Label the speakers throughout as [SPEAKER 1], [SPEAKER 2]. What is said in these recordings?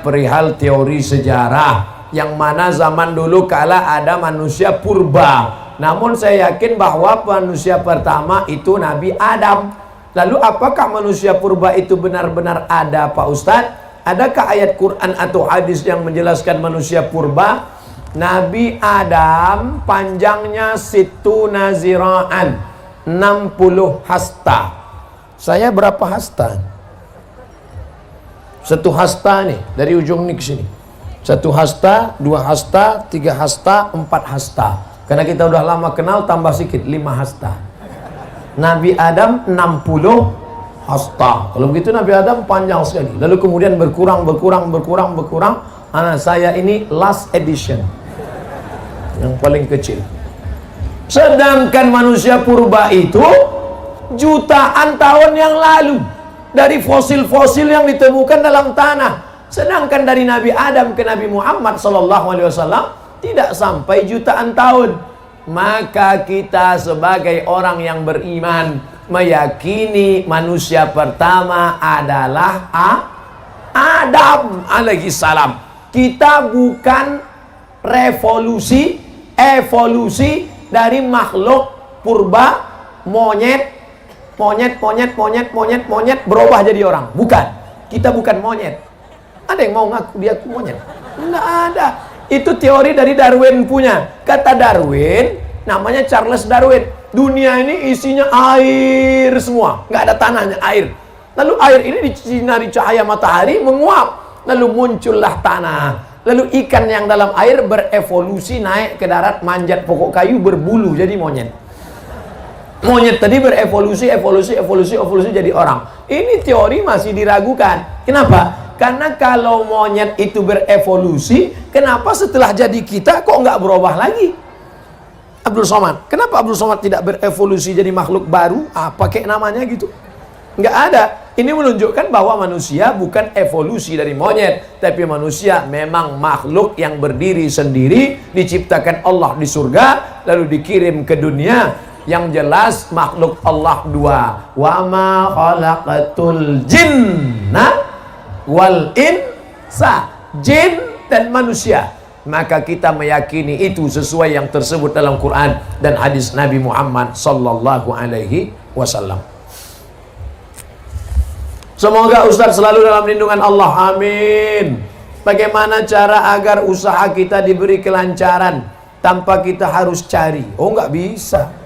[SPEAKER 1] perihal teori sejarah, yang mana zaman dulu kala ada manusia purba. Namun saya yakin bahwa manusia pertama itu Nabi Adam. Lalu apakah manusia purba itu benar-benar ada, Pak Ustadz? Adakah ayat Quran atau hadis yang menjelaskan manusia purba? Nabi Adam panjangnya situna zira'an, 60 hasta. Saya berapa hasta? Satu hasta nih, dari ujung nih ke sini. Satu hasta, dua hasta, tiga hasta, empat hasta. Karena kita udah lama kenal, tambah sedikit, 5 hasta. Nabi Adam 60 hasta. Kalau begitu Nabi Adam panjang sekali. Lalu kemudian berkurang. Anak saya ini last edition, yang paling kecil. Sedangkan manusia purba itu jutaan tahun yang lalu, dari fosil-fosil yang ditemukan dalam tanah. Sedangkan dari Nabi Adam ke Nabi Muhammad SAW tidak sampai jutaan tahun. Maka kita sebagai orang yang beriman meyakini manusia pertama adalah Adam alaihissalam. Kita bukan evolusi dari makhluk purba, monyet berubah jadi orang. Bukan. Kita bukan monyet. Ada yang mau ngaku dia monyet? Enggak ada. Itu teori dari Darwin punya. Kata Darwin, namanya Charles Darwin, dunia ini isinya air semua, nggak ada tanahnya, air. Lalu air ini disinari cahaya matahari menguap, lalu muncullah tanah. Lalu ikan yang dalam air berevolusi naik ke darat, manjat pokok kayu, berbulu jadi monyet. Monyet tadi berevolusi jadi orang. Ini teori masih diragukan. Kenapa? Karena kalau monyet itu berevolusi, kenapa setelah jadi kita kok nggak berubah lagi? Abdul Somad, kenapa Abdul Somad tidak berevolusi jadi makhluk baru? Apa kayak namanya gitu? Nggak ada. Ini menunjukkan bahwa manusia bukan evolusi dari monyet, tapi manusia memang makhluk yang berdiri sendiri, diciptakan Allah di surga, lalu dikirim ke dunia. Yang jelas makhluk Allah dua. Wa ma khalaqatul jinna wal insa, jin dan manusia. Maka kita meyakini itu sesuai yang tersebut dalam Quran dan hadis Nabi Muhammad sallallahu alaihi wasallam. Semoga Ustaz selalu dalam lindungan Allah, amin. Bagaimana cara agar usaha kita diberi kelancaran tanpa kita harus cari? Oh, nggak bisa.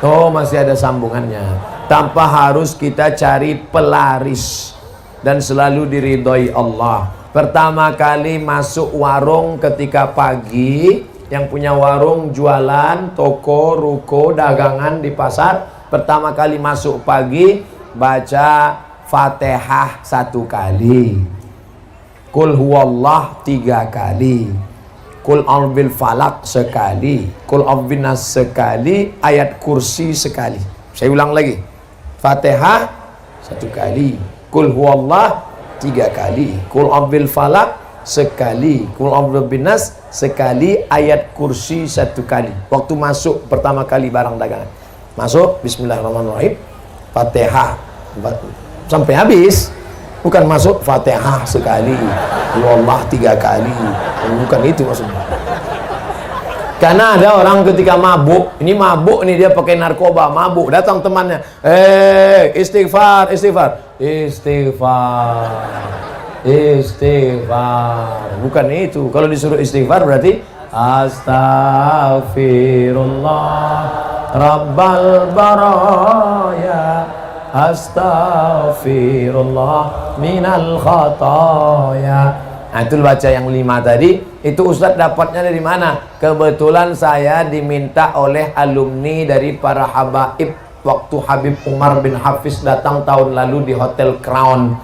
[SPEAKER 1] Oh, masih ada sambungannya. Tanpa harus kita cari pelaris, dan selalu diridhoi Allah. Pertama kali masuk warung ketika pagi, yang punya warung jualan, toko, ruko, dagangan di pasar, pertama kali masuk pagi baca Fatihah 1 kali, Qul huwallah 3 kali, Qul a'udzu falak sekali, Qul a'udzu nas sekali, ayat kursi sekali. Saya ulang lagi. Fatihah 1 kali, Qul huwallah 3 kali, Qul a'udzu falak sekali, Qul a'udzu binas sekali, ayat kursi 1 kali. Waktu masuk pertama kali barang dagangan. Masuk bismillahirrahmanirrahim, Fatihah sampai habis. Bukan masuk Fatihah sekali, Allah 3 kali. Bukan itu maksudnya. Karena ada orang ketika mabuk, ini mabuk nih, dia pakai narkoba, mabuk, datang temannya, istighfar. Bukan itu. Kalau disuruh istighfar berarti Astaghfirullah Rabbal baraya, Astaghfirullah minal khataya. Nah, itu baca yang 5 tadi. Itu Ustadz dapatnya dari mana? Kebetulan saya diminta oleh alumni dari para habaib waktu Habib Umar bin Hafiz datang tahun lalu di Hotel Crown.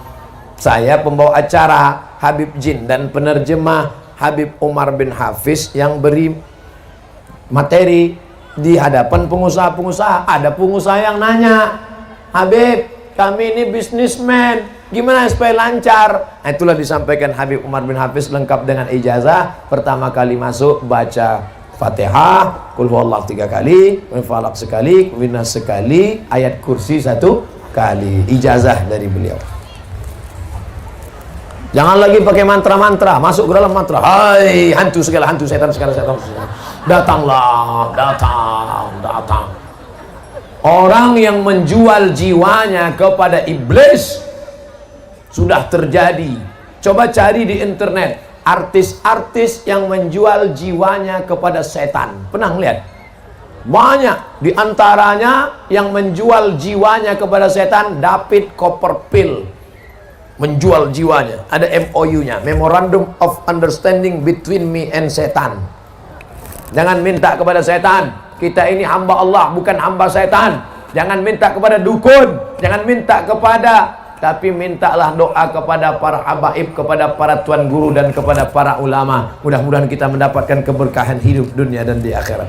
[SPEAKER 1] Saya pembawa acara Habib Jin dan penerjemah Habib Umar bin Hafiz yang beri materi di hadapan pengusaha-pengusaha. Ada pengusaha yang nanya, Habib, kami ini bisnismen, gimana supaya lancar? Nah, itulah disampaikan Habib Umar bin Hafiz lengkap dengan ijazah. Pertama kali masuk baca Fatihah, Qul huwallahu 3 kali, Qul falaq sekali, Qul nas sekali, ayat kursi 1 kali. Ijazah dari beliau. Jangan lagi pakai mantra-mantra, masuk ke dalam mantra. Hai, hantu segala hantu, setan segala setan. Datanglah, datang. Orang yang menjual jiwanya kepada iblis sudah terjadi. Coba cari di internet artis-artis yang menjual jiwanya kepada setan. Pernah lihat? Banyak di antaranya yang menjual jiwanya kepada setan. David Copperfield menjual jiwanya, ada MOU-nya, Memorandum of Understanding Between Me and Setan. Jangan minta kepada setan, kita ini hamba Allah, bukan hamba setan. Jangan minta kepada dukun, jangan minta kepada, tapi mintalah doa kepada para habaib, kepada para tuan guru, dan kepada para ulama. Mudah-mudahan kita mendapatkan keberkahan hidup dunia dan di akhirat.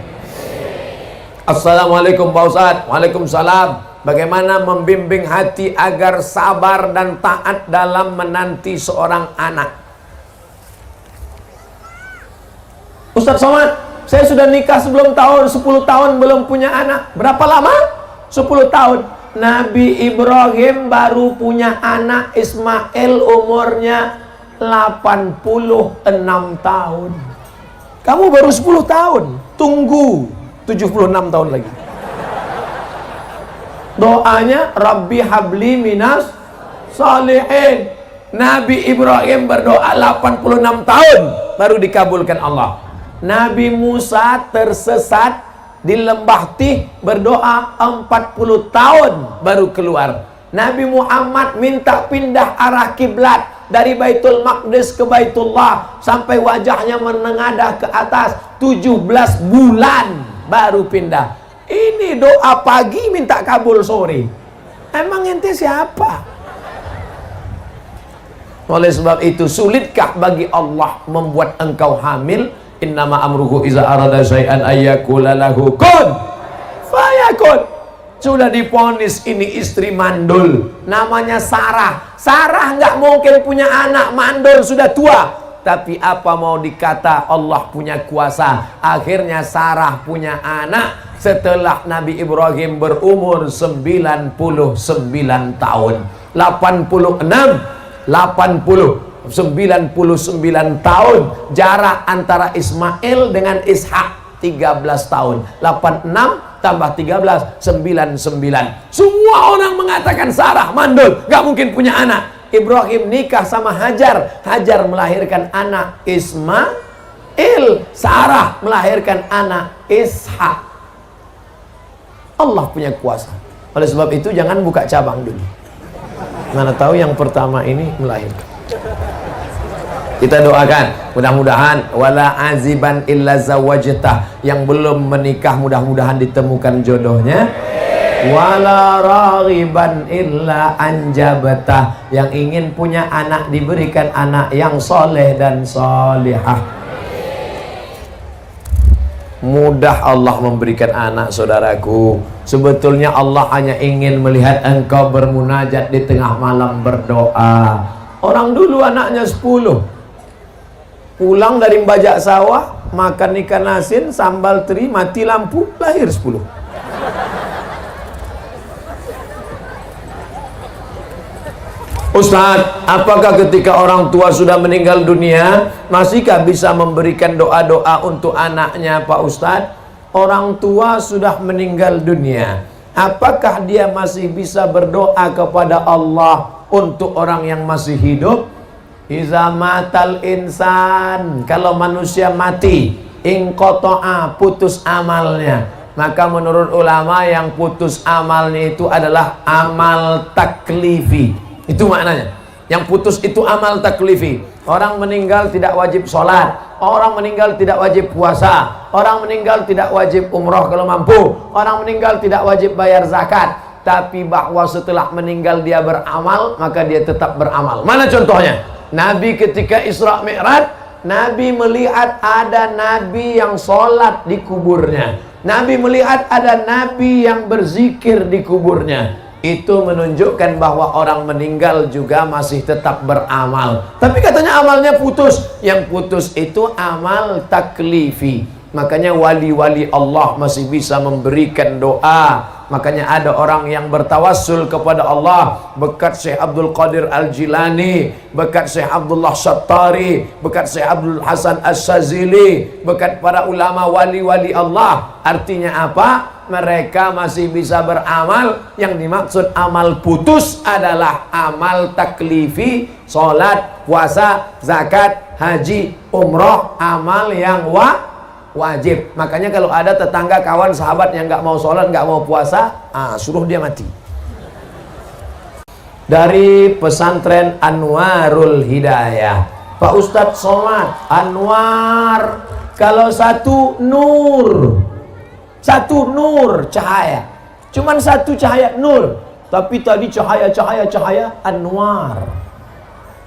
[SPEAKER 1] Assalamualaikum Pak Ustadz. Waalaikumsalam. Bagaimana membimbing hati agar sabar dan taat dalam menanti seorang anak? Ustadz Somad, saya sudah nikah sebelum tahun 10 tahun belum punya anak. Berapa lama? 10 tahun. Nabi Ibrahim baru punya anak Ismail, umurnya 86 tahun. Kamu baru 10 tahun. Tunggu 76 tahun lagi. Doanya Rabbi habli minas salihin. Nabi Ibrahim berdoa 86 tahun baru dikabulkan Allah. Nabi Musa tersesat di lembah Tih, berdoa 40 tahun baru keluar. Nabi Muhammad minta pindah arah kiblat dari Baitul Maqdis ke Baitullah sampai wajahnya menengadah ke atas, 17 bulan baru pindah. Ini doa pagi minta kabul sore. Emang ente siapa? Oleh sebab itu, sulitkah bagi Allah membuat engkau hamil? Innama amruhu iza arada syai'an ayyakula lahu kun fayakun. Sudah diponis ini istri mandul, namanya Sarah. Sarah nggak mungkin punya anak, mandul, sudah tua. Tapi apa mau dikata, Allah punya kuasa. Akhirnya Sarah punya anak setelah Nabi Ibrahim berumur 99 tahun. 99 tahun jarak antara Ismail dengan Ishak, 13 tahun. 86 tambah 13, 99. Semua orang mengatakan Sarah mandul, gak mungkin punya anak. Ibrahim nikah sama Hajar, Hajar melahirkan anak Ismail, Sarah melahirkan anak Ishak. Allah punya kuasa. Oleh sebab itu jangan buka cabang dulu. Mana tahu yang pertama ini melahirkan. Kita doakan, mudah-mudahan wala aziban illa zawajtah, yang belum menikah mudah-mudahan ditemukan jodohnya. Wala raghiban illa anjabtah, yang ingin punya anak diberikan anak yang soleh dan solihah. Mudah Allah memberikan anak, saudaraku. Sebetulnya Allah hanya ingin melihat engkau bermunajat di tengah malam berdoa. Orang dulu anaknya 10, pulang dari bajak sawah, makan ikan asin, sambal teri, mati lampu, lahir 10. Ustadz, apakah ketika orang tua sudah meninggal dunia, masihkah bisa memberikan doa-doa untuk anaknya, Pak Ustadz? Orang tua sudah meninggal dunia, apakah dia masih bisa berdoa kepada Allah untuk orang yang masih hidup? Iza matal insan, kalau manusia mati, inqoto'a, putus amalnya. Maka menurut ulama yang putus amalnya itu adalah amal taklifi. Itu maknanya. Yang putus itu amal taklifi. Orang meninggal tidak wajib sholat, orang meninggal tidak wajib puasa, orang meninggal tidak wajib umroh kalau mampu, orang meninggal tidak wajib bayar zakat. Tapi bahwa setelah meninggal dia beramal, maka dia tetap beramal. Mana contohnya? Nabi ketika Isra Mi'raj, Nabi melihat ada Nabi yang sholat di kuburnya. Nabi melihat ada Nabi yang berzikir di kuburnya. Itu menunjukkan bahwa orang meninggal juga masih tetap beramal. Tapi katanya amalnya putus. Yang putus itu amal taklifi. Makanya wali-wali Allah masih bisa memberikan doa Makanya ada orang yang bertawassul kepada Allah berkat Syekh Abdul Qadir Al-Jilani, berkat Syekh Abdullah Syattari, berkat Syekh Abdul Hasan As-Sazili, berkat para ulama wali-wali Allah. Artinya apa? Mereka masih bisa beramal. Yang dimaksud amal putus adalah amal taklifi, sholat, puasa, zakat, haji, umroh, amal yang wajib. Makanya kalau ada tetangga, kawan, sahabat yang nggak mau sholat, nggak mau puasa, suruh dia mati. Dari pesantren Anwarul Hidayah, Pak Ustadz Somad, Anwar, kalau satu nur, satu nur cahaya, cuman satu cahaya nur, tapi tadi cahaya Anwar.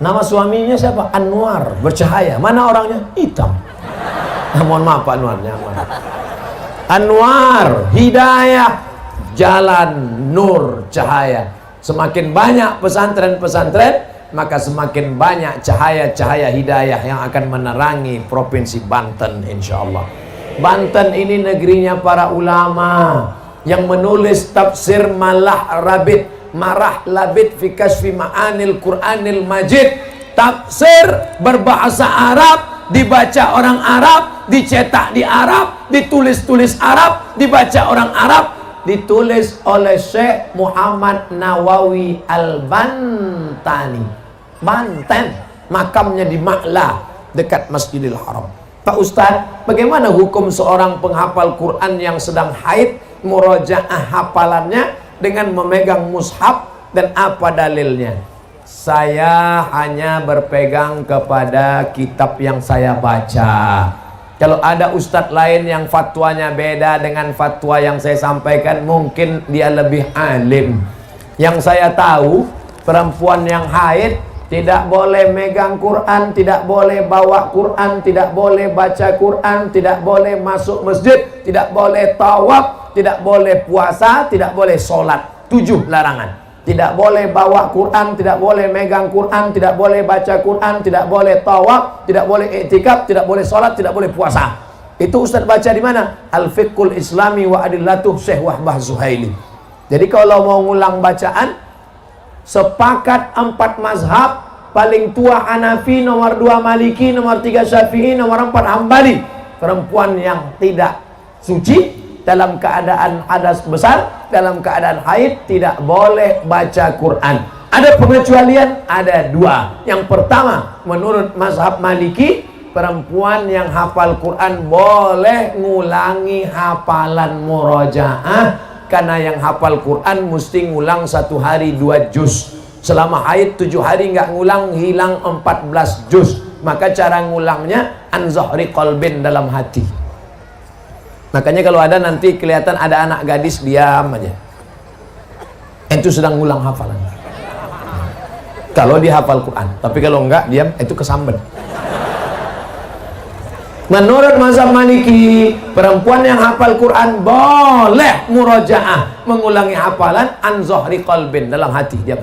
[SPEAKER 1] Nama suaminya siapa? Anwar, bercahaya. Mana orangnya? Hitam. Mohon maaf Pak Anwarnya. Anwar, hidayah, jalan, nur, cahaya. Semakin banyak pesantren-pesantren, maka semakin banyak cahaya-cahaya hidayah yang akan menerangi provinsi Banten, insya Allah. Banten ini negerinya para ulama yang menulis tafsir Marah Labid fi Kasfi Ma'anil Qur'anil Majid. Tafsir berbahasa Arab, dibaca orang Arab, dicetak di Arab, ditulis-tulis Arab, dibaca orang Arab, ditulis oleh Syekh Muhammad Nawawi Al-Bantani, Banten, makamnya di Ma'la dekat Masjidil Haram. Pak Ustadz, bagaimana hukum seorang penghafal Quran yang sedang haid, murojaah hafalannya dengan memegang mushaf, dan apa dalilnya? Saya hanya berpegang kepada kitab yang saya baca. Kalau ada ustadz lain yang fatwanya beda dengan fatwa yang saya sampaikan, mungkin dia lebih alim. Yang saya tahu, perempuan yang haid tidak boleh megang Quran, tidak boleh bawa Quran, tidak boleh baca Quran, tidak boleh masuk masjid, tidak boleh tawaf, tidak boleh puasa, tidak boleh sholat. 7 larangan. Tidak boleh bawa Quran, tidak boleh megang Quran, tidak boleh baca Quran, tidak boleh tawaf, tidak boleh i'tikaf, tidak boleh sholat, tidak boleh puasa. Itu Ustaz baca di mana? Al-Fiqhul Islami wa Adillatuh Syekh Wahbah Zuhaili. Jadi kalau mau ngulang bacaan, sepakat 4 mazhab, paling tua Hanafi, nomor 2 Maliki, nomor 3 Syafi'i, nomor 4 Hambali. Perempuan yang tidak suci, dalam keadaan hadas besar, dalam keadaan haid, tidak boleh baca Quran. Ada pengecualian? Ada 2. Yang pertama, menurut mazhab Maliki, perempuan yang hafal Quran boleh ngulangi hafalan murojaah, karena yang hafal Quran mesti ngulang 1 hari 2 juz. Selama haid 7 hari nggak ngulang, hilang 14 juz. Maka cara ngulangnya an zahri qalbin, dalam hati. Makanya kalau ada nanti kelihatan ada anak gadis diam aja, itu sedang ngulang hafalan. Kalau dia hafal Quran, tapi kalau enggak diam, itu kesambet. Menurut mazhab Maliki, perempuan yang hafal Quran boleh murojaah, mengulangi hafalan an zahri qalbin, dalam hati diam.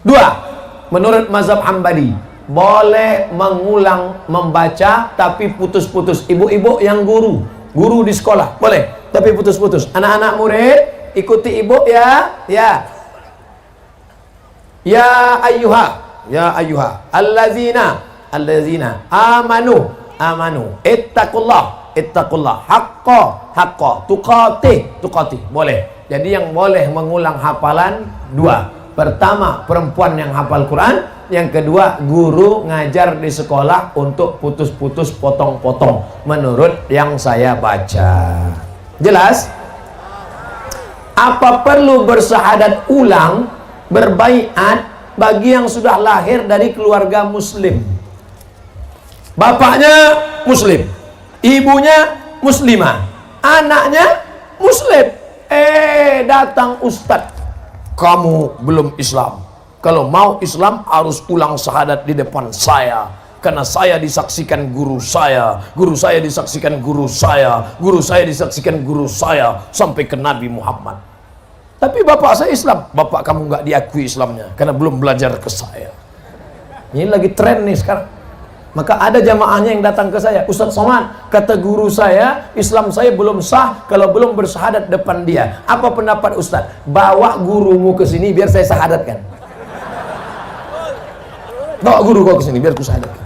[SPEAKER 1] 2. Menurut mazhab Hambali, boleh mengulang membaca tapi putus-putus. Ibu-ibu yang guru di sekolah boleh, tapi putus-putus. Anak-anak murid ikuti ibu ya. Ya ayyuha allazina amanu ittaqullah haqqa tuqatih. Boleh. Jadi yang boleh mengulang hafalan 2. Pertama, perempuan yang hafal Quran. Yang kedua, guru ngajar di sekolah untuk putus-putus, potong-potong, menurut yang saya baca. Jelas? Apa perlu bersyahadat ulang, berbaiat bagi yang sudah lahir dari keluarga muslim? Bapaknya muslim, ibunya muslimah, anaknya muslim. Datang ustadz, kamu belum Islam. Kalau mau Islam harus ulang syahadat di depan saya, karena saya disaksikan guru saya disaksikan guru saya, guru saya disaksikan guru saya, sampai ke Nabi Muhammad. Tapi bapak saya Islam. Bapak kamu nggak diakui Islamnya karena belum belajar ke saya. Ini lagi tren nih sekarang. Maka ada jamaahnya yang datang ke saya, Ustaz Somad, kata guru saya, Islam saya belum sah kalau belum bersyahadat depan dia. Apa pendapat Ustaz? Bawa gurumu ke sini biar saya syahadatkan. Bawa guru kau ke sini biar ku syahadatkan.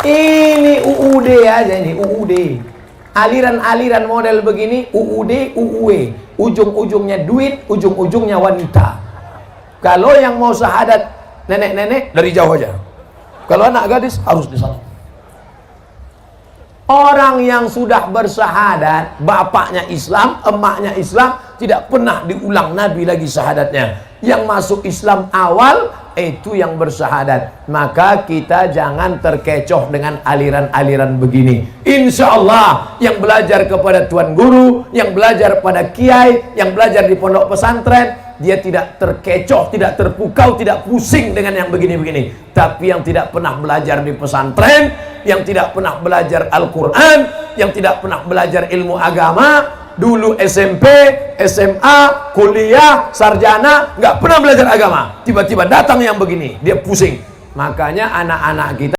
[SPEAKER 1] Ini UUD aja, ini UUD. Aliran-aliran model begini, UUD, UUE. Ujung-ujungnya duit, ujung-ujungnya wanita. Kalau yang mau syahadat nenek-nenek dari jauh aja. Kalau anak gadis harus di sana. Orang yang sudah bersyahadat, bapaknya Islam, emaknya Islam, tidak pernah diulang Nabi lagi syahadatnya. Yang masuk Islam awal itu yang bersyahadat. Maka kita jangan terkecoh dengan aliran-aliran begini. Insya Allah yang belajar kepada tuan guru, yang belajar pada kiai, yang belajar di pondok pesantren, dia tidak terkecoh, tidak terpukau, tidak pusing dengan yang begini-begini. Tapi yang tidak pernah belajar di pesantren, yang tidak pernah belajar Al-Quran, yang tidak pernah belajar ilmu agama, dulu SMP, SMA, kuliah, sarjana, nggak pernah belajar agama, tiba-tiba datang yang begini, dia pusing. Makanya anak-anak kita